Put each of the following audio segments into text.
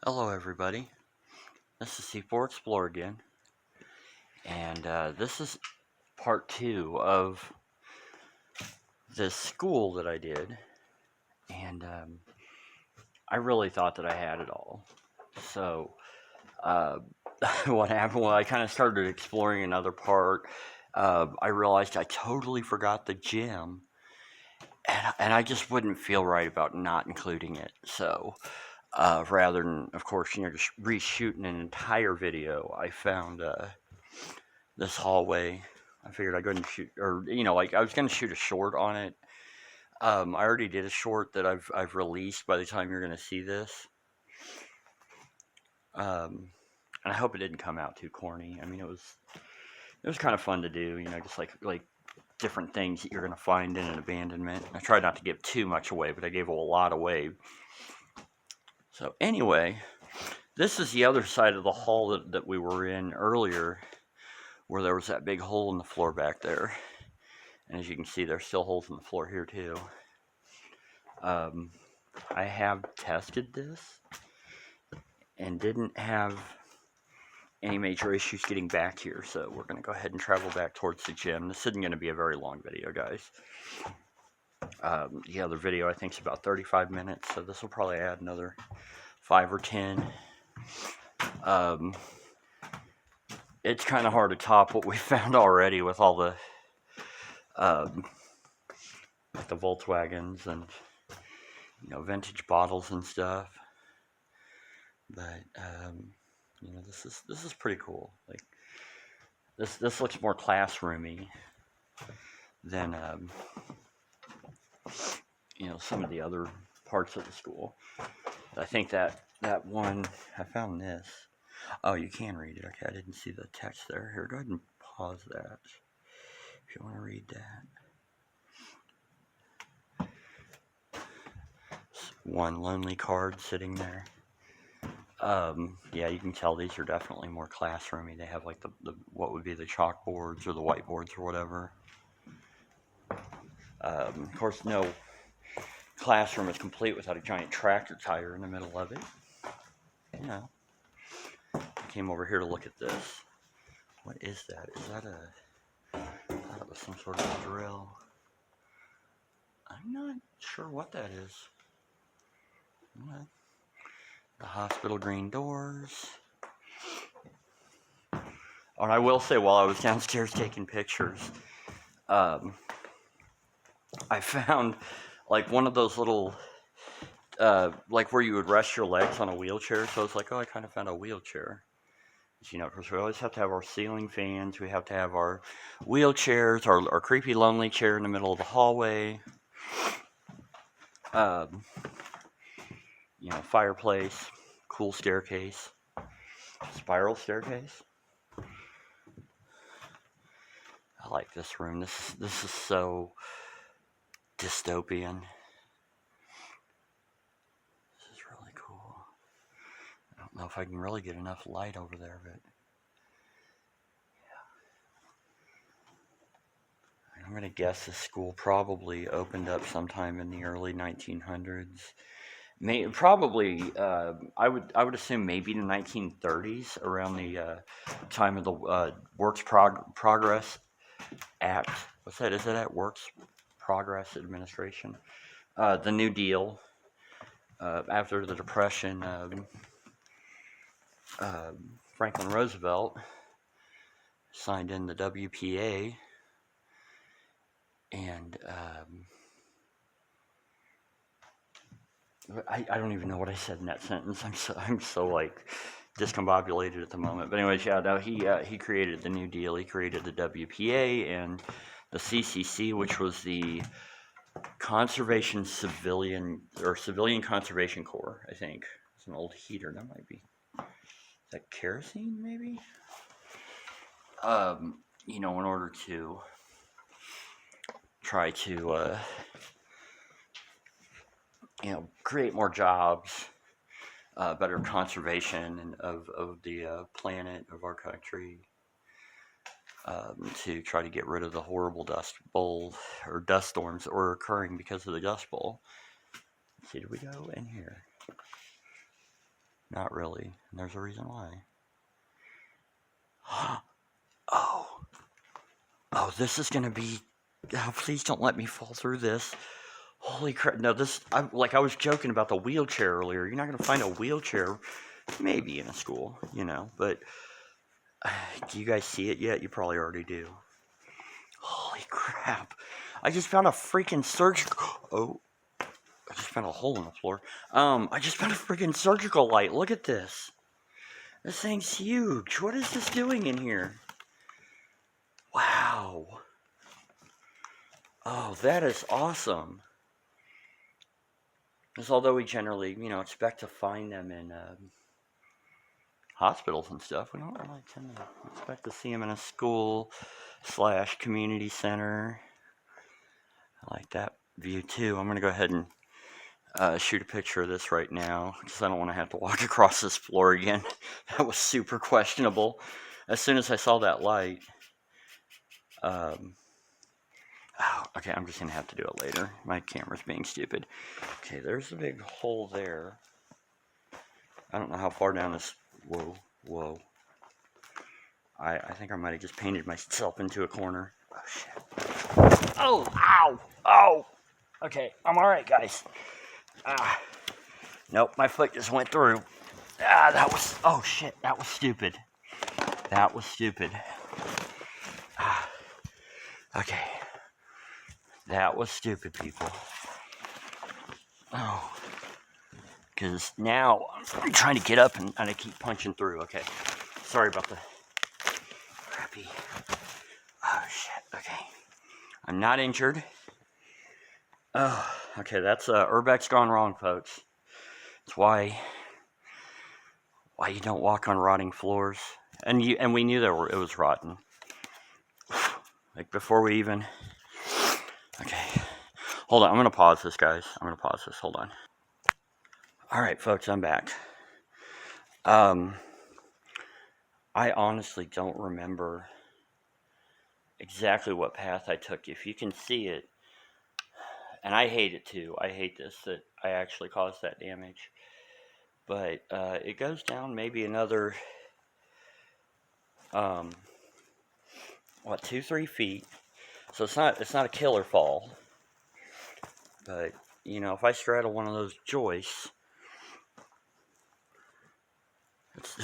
Hello everybody, this is C4 Explore again, and this is part 2 of this school that I did, and I really thought that I had it all. So, uh, what happened when I kind of started exploring another part, I realized I totally forgot the gym, and I just wouldn't feel right about not including it, so rather than, of course, just reshooting an entire video, I found this hallway. I figured I'd go and shoot, or like I was going to shoot a short on it. I already did a short that I've released by the time you're going to see this. And I hope it didn't come out too corny. I mean, it was kind of fun to do. Just like different things that you're going to find in an abandonment. I tried not to give too much away, but I gave a lot away. So anyway, this is the other side of the hall that we were in earlier, where there was that big hole in the floor back there. And as you can see, there's still holes in the floor here too. I have tested this and didn't have any major issues getting back here, so we're going to go ahead and travel back towards the gym. This isn't going to be a very long video, guys. The other video I think is about 35 minutes, so this will probably add another 5 or 10. It's kind of hard to top what we found already with all the Volkswagens and vintage bottles and stuff. But this is pretty cool. Like this looks more classroomy than some of the other parts of the school. I think that one, I found this. Oh, you can read it. Okay, I didn't see the text there. Here, go ahead and pause that if you want to read that. One lonely card sitting there. Yeah, you can tell these are definitely more classroomy. They have like the what would be the chalkboards or the whiteboards or whatever. Of course, no classroom is complete without a giant tractor tire in the middle of it. I came over here to look at this. What is that? Is that I thought it was some sort of a drill. I'm not sure what that is. The hospital green doors. Oh, and I will say, while I was downstairs taking pictures, I found like one of those little, like where you would rest your legs on a wheelchair. So I was like, oh, I kind of found a wheelchair. Because we always have to have our ceiling fans. We have to have our wheelchairs, our creepy, lonely chair in the middle of the hallway. Fireplace, cool staircase, spiral staircase. I like this room. This is so dystopian. This is really cool. I don't know if I can really get enough light over there, but yeah. I'm going to guess this school probably opened up sometime in the early 1900s. Probably, I would assume maybe the 1930s, around the time of the Works Progress Act. What's that? Is it at Works Progress Administration? The New Deal. After the Depression, Franklin Roosevelt signed in the WPA, and I don't even know what I said in that sentence. I'm so like discombobulated at the moment. But anyways, yeah, no, he created the New Deal. He created the WPA and the CCC, which was the Civilian Conservation Corps. I think it's an old heater. That might be. Is that kerosene? Maybe. In order to try to create more jobs, better conservation of the planet, of our country, to try to get rid of the horrible dust bowl or dust storms that were occurring because of the Dust Bowl. Let's see, did we go in here? Not really. And there's a reason why. Oh. Oh, this is gonna be... Oh, please don't let me fall through this. Holy crap. No, I was joking about the wheelchair earlier. You're not gonna find a wheelchair, maybe in a school, but... Do you guys see it yet? You probably already do. Holy crap. I just found a freaking surgical... Oh. I just found a hole in the floor. I just found a freaking surgical light. Look at this. This thing's huge. What is this doing in here? Wow. Oh, that is awesome. Because although we generally, expect to find them in hospitals and stuff, we don't really tend to expect to see them in a school/community center. I like that view too. I'm going to go ahead and shoot a picture of this right now because I don't want to have to walk across this floor again. That was super questionable. As soon as I saw that light, okay, I'm just gonna have to do it later. My camera's being stupid. Okay, there's a big hole there. I don't know how far down this. Whoa. I think I might have just painted myself into a corner. Oh shit. Oh, ow. Oh. Okay, I'm all right, guys. Nope, my foot just went through. Oh shit, that was stupid. Okay. That was stupid, people. Oh. Because now I'm trying to get up and I keep punching through. Okay. Sorry about the crappy. Oh shit, okay. I'm not injured. Oh, okay, that's Urbex gone wrong, folks. That's why you don't walk on rotting floors. And we knew that it was rotten. Like before we even... Okay. Hold on, I'm going to pause this, guys. Hold on. Alright, folks, I'm back. I honestly don't remember exactly what path I took. If you can see it, and I hate it too. I hate this, that I actually caused that damage. But it goes down maybe another, 2-3 feet. So it's not a killer fall. But, if I straddle one of those joists,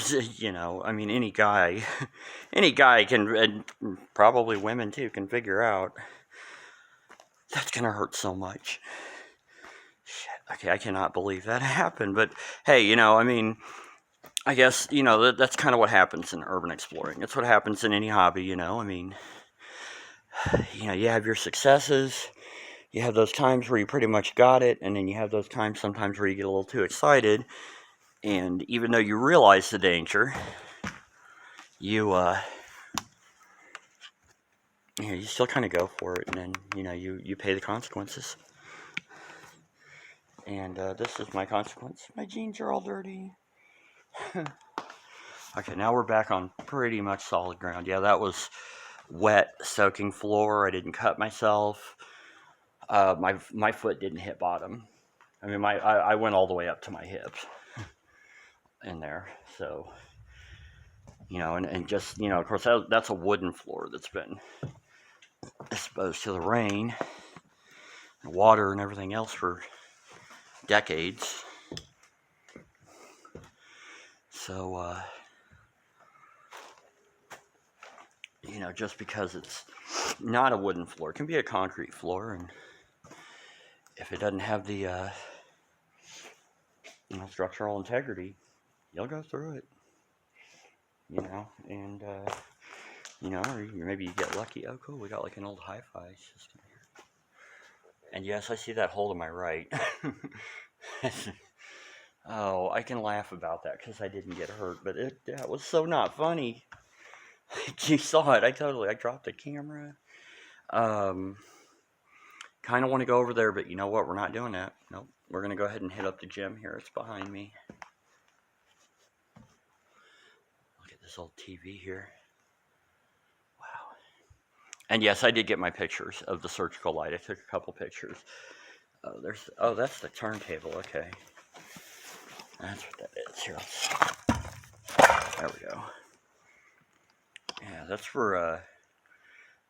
any guy can, and probably women too, can figure out that's gonna hurt so much. Shit, okay, I cannot believe that happened. But hey, I guess, that's kind of what happens in urban exploring. It's what happens in any hobby, you have your successes, you have those times where you pretty much got it, and then you have those times sometimes where you get a little too excited, and even though you realize the danger, you still kind of go for it, and then, you pay the consequences. And this is my consequence. My jeans are all dirty. Okay, now we're back on pretty much solid ground. Yeah, that was wet, soaking floor. I didn't cut myself. My foot didn't hit bottom. I mean, I went all the way up to my hips in there. So, and just, of course, that's a wooden floor that's been exposed to the rain, and water, and everything else for decades. So, just because it's not a wooden floor, it can be a concrete floor, and if it doesn't have the, structural integrity, you'll go through it, and, or maybe you get lucky. Oh, cool, we got like an old hi-fi system here. And yes, I see that hole to my right. Oh, I can laugh about that because I didn't get hurt, but that was so not funny. You saw it. I dropped the camera. Kind of want to go over there, but you know what? We're not doing that. Nope. We're going to go ahead and hit up the gym here. It's behind me. Look at this old TV here. Wow. And yes, I did get my pictures of the surgical light. I took a couple pictures. That's the turntable. Okay. That's what that is. Here, there we go. Yeah, that's for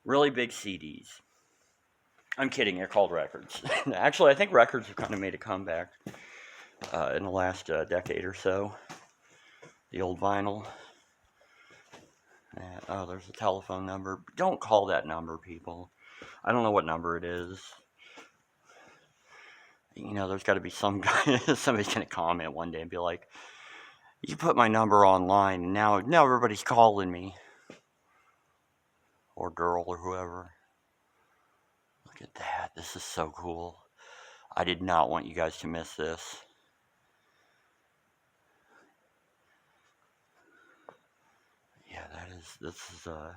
really big CDs. I'm kidding, they're called records. Actually, I think records have kind of made a comeback in the last decade or so. The old vinyl. Oh, there's a telephone number. Don't call that number, people. I don't know what number it is. You know, there's got to be some guy, somebody's going to comment one day and be like, you put my number online, and now everybody's calling me. Or girl, or whoever. Look at that. This is so cool. I did not want you guys to miss this. Yeah, this is a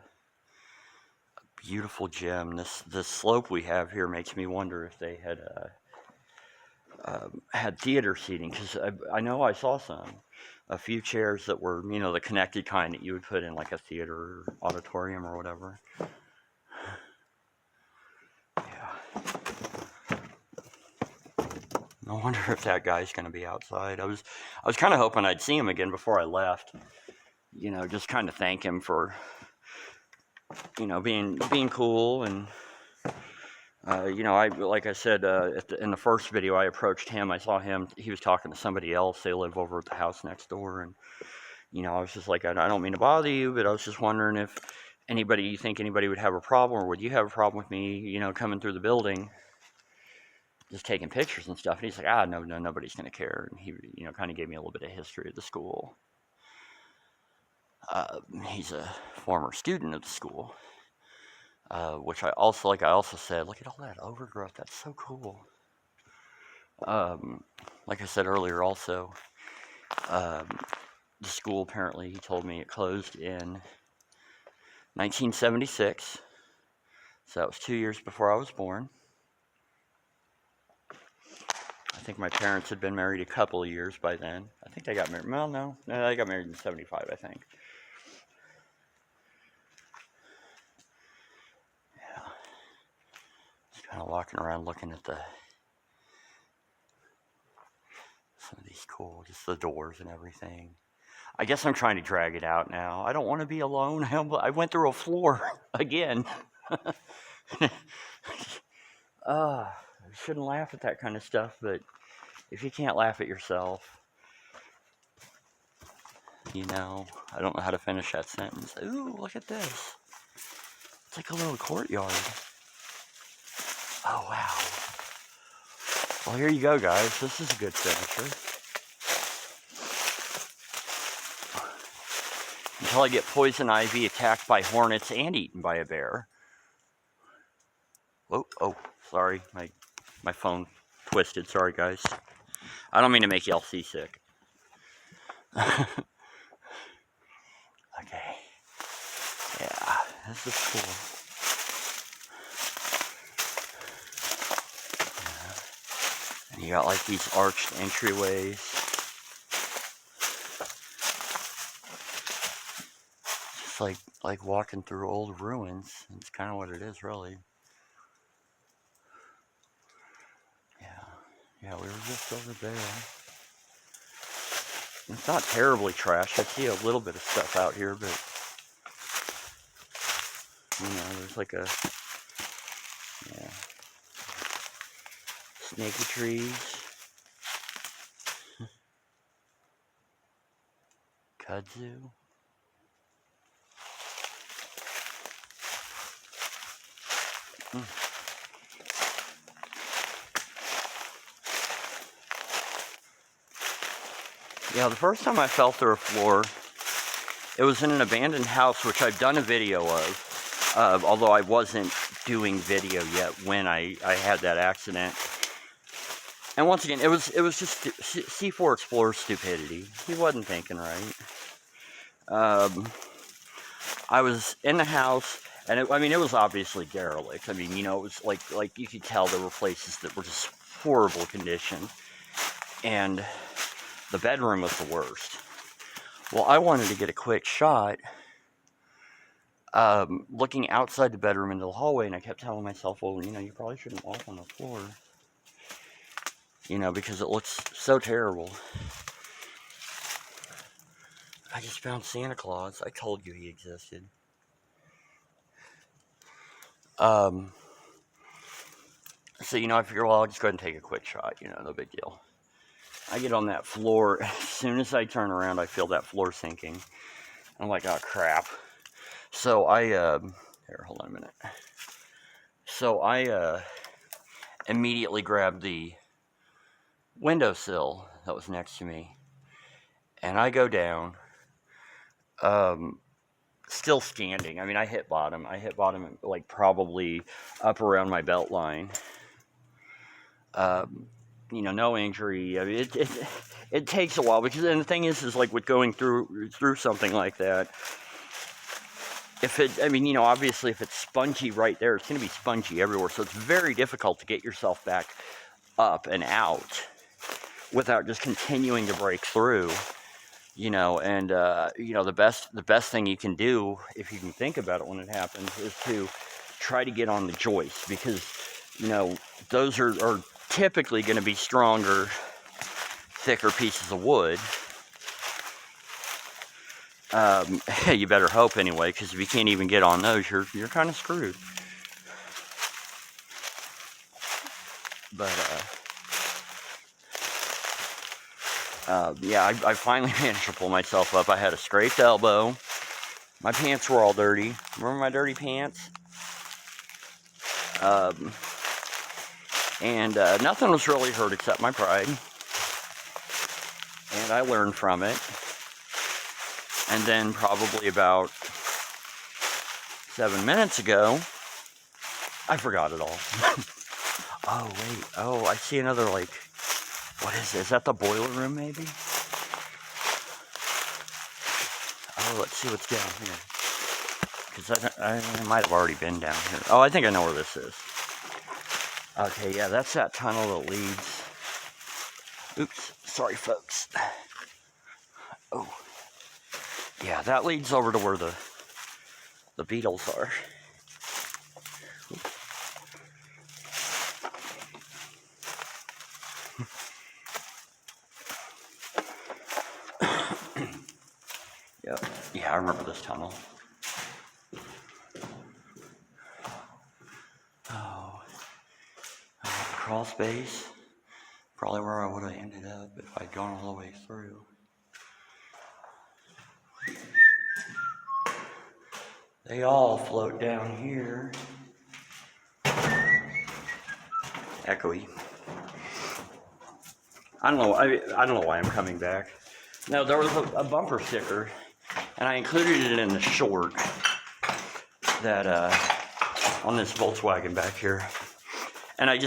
beautiful gem. This slope we have here makes me wonder if they had theater seating, because I know I saw a few chairs that were, you know, the connected kind that you would put in like a theater or auditorium or whatever. Yeah. I wonder if that guy's going to be outside. I was kind of hoping I'd see him again before I left. You know, just kind of thank him for, you know, being cool. And you know, like I said in the first video, I approached him. I saw him. He was talking to somebody else. They live over at the house next door. And you know, I was just like, I don't mean to bother you, but I was just wondering if you think anybody would have a problem, or would you have a problem with me, you know, coming through the building, just taking pictures and stuff. And he's like, no, nobody's going to care. And he, you know, kind of gave me a little bit of history of the school. He's a former student of the school, which I also said, look at all that overgrowth. That's so cool. Like I said earlier, also, the school, apparently, he told me it closed in 1976. So that was 2 years before I was born. I think my parents had been married a couple of years by then. I think they got married. Well, no, they got married in 75, I think. Yeah. Just kind of walking around looking at some of these cool, just the doors and everything. I guess I'm trying to drag it out now. I don't want to be alone. I went through a floor again. I shouldn't laugh at that kind of stuff, but if you can't laugh at yourself, you know, I don't know how to finish that sentence. Ooh, look at this. It's like a little courtyard. Oh, wow. Well, here you go, guys. This is a good finisher. Until I get poison ivy, attacked by hornets, and eaten by a bear. Whoa, oh, sorry. My phone twisted. Sorry, guys. I don't mean to make y'all seasick. Okay. Yeah, this is cool. Yeah. And you got like these arched entryways. Just like walking through old ruins. It's kind of what it is, really. Yeah, we were just over there. It's not terribly trashed. I see a little bit of stuff out here, but you know, there's like a snaky trees, kudzu. Yeah, the first time I fell through a floor, it was in an abandoned house, which I've done a video of, although I wasn't doing video yet when I had that accident. And once again, it was just C4 Explorer's stupidity. He wasn't thinking right. I was in the house, and it was obviously derelict. I mean, you know, it was like you could tell there were places that were just horrible condition, and the bedroom was the worst. Well, I wanted to get a quick shot looking outside the bedroom into the hallway, and I kept telling myself, well, you know, you probably shouldn't walk on the floor, you know, because it looks so terrible. I just found Santa Claus. I told you he existed. So, I figure, well, I'll just go ahead and take a quick shot, no big deal. I get on that floor. As soon as I turn around, I feel that floor sinking. I'm like, oh, crap. So here, hold on a minute. So I immediately grabbed the windowsill that was next to me. And I go down, still standing. I mean, I hit bottom. Like probably up around my belt line. No injury. I mean, it takes a while because, and the thing is like with going through something like that, obviously if it's spongy right there, it's going to be spongy everywhere. So it's very difficult to get yourself back up and out without just continuing to break through. The best thing you can do, if you can think about it when it happens, is to try to get on the joist, because those are typically going to be stronger, thicker pieces of wood. You better hope anyway, because if you can't even get on those, you're kind of screwed. But yeah, I finally managed to pull myself up. I had a scraped elbow. My pants were all dirty. Remember my dirty pants? And nothing was really hurt except my pride. And I learned from it. And then probably about 7 minutes ago, I forgot it all. Oh, wait. Oh, I see another, like, what is this? Is that the boiler room, maybe? Oh, let's see what's down here. Because I might have already been down here. Oh, I think I know where this is. Okay, yeah, that's that tunnel that leads. Oops, sorry, folks. Oh. Yeah, that leads over to where the Beetles are. Yep. Yeah, I remember this tunnel. Oh. Crawl space. Probably where I would have ended up if I'd gone all the way through. They all float down here. Echoey. I don't know. I don't know why I'm coming back. No, there was a bumper sticker, and I included it in the short that on this Volkswagen back here. And I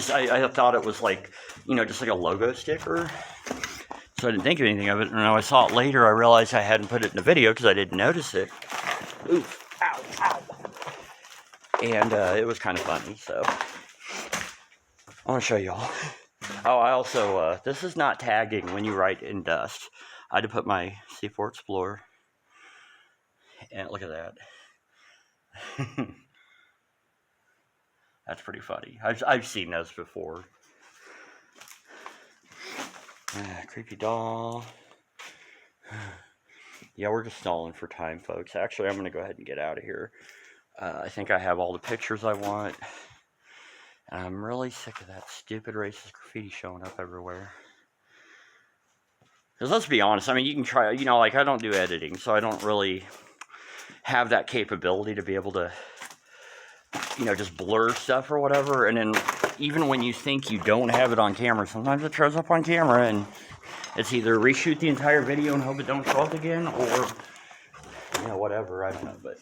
thought it was like, just like a logo sticker. So I didn't think of anything of it. And when I saw it later, I realized I hadn't put it in the video because I didn't notice it. Oof. Ow, ow. And it was kind of funny, so I want to show y'all. Oh, I also, this is not tagging when you write in dust. I had to put my C4 Explorer, and look at that. That's pretty funny. I've seen those before. Creepy doll. Yeah, we're just stalling for time, folks. Actually, I'm going to go ahead and get out of here. I think I have all the pictures I want. And I'm really sick of that stupid racist graffiti showing up everywhere. Because let's be honest, I mean, you can try, like I don't do editing, so I don't really have that capability to be able to, just blur stuff or whatever. And then even when you think you don't have it on camera, sometimes it shows up on camera, and it's either reshoot the entire video and hope it don't show up again, or, whatever, I don't know. But,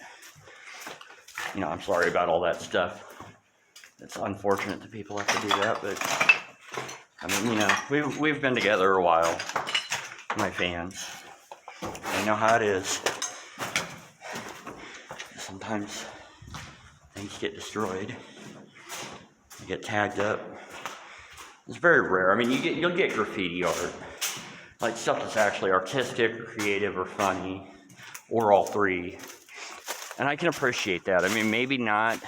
I'm sorry about all that stuff. It's unfortunate that people have to do that, but, I mean, we've been together a while, my fans. They know how it is. Sometimes things get destroyed. You get tagged up. It's very rare. I mean, you'll get graffiti art, like stuff that's actually artistic or creative or funny, or all three. And I can appreciate that. I mean, maybe not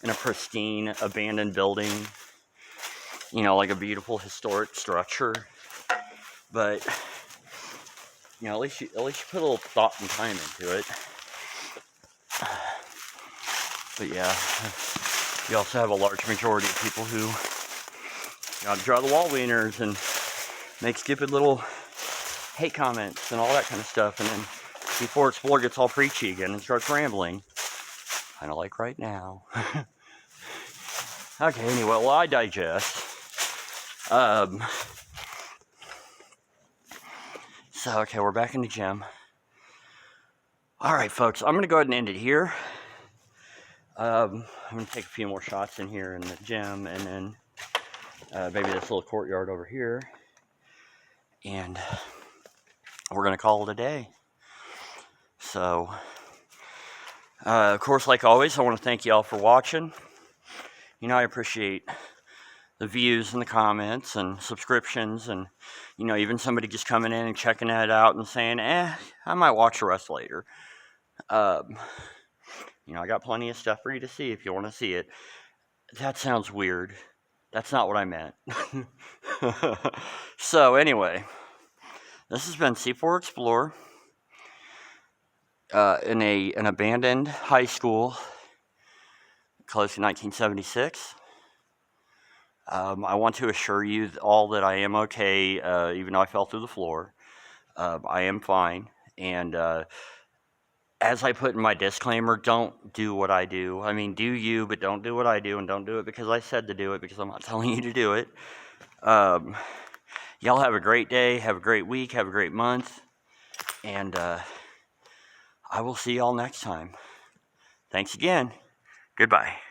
in a pristine, abandoned building, like a beautiful historic structure. But, you know, at least you put a little thought and time into it. But yeah, you also have a large majority of people who, you know, draw the wall wieners and make stupid little hate comments and all that kind of stuff, and then before Explorer gets all preachy again and starts rambling, kind of like right now. Okay, anyway, well, I digest. So, okay, we're back in the gym. Alright, folks, I'm going to go ahead and end it here. I'm going to take a few more shots in here in the gym, and then maybe this little courtyard over here. And we're going to call it a day. So, of course, like always, I want to thank you all for watching. You know, I appreciate the views and the comments and subscriptions, and, you know, even somebody just coming in and checking it out and saying, I might watch the rest later. You know, I got plenty of stuff for you to see if you want to see it. That sounds weird. That's not what I meant. So, anyway, this has been C4 Explorer in an abandoned high school close to 1976. I want to assure you all that I am okay, even though I fell through the floor. I am fine, and as I put in my disclaimer, don't do what I do. I mean, do you, but don't do what I do, and don't do it because I said to do it, because I'm not telling you to do it. Y'all have a great day, have a great week, have a great month, and I will see y'all next time. Thanks again. Goodbye.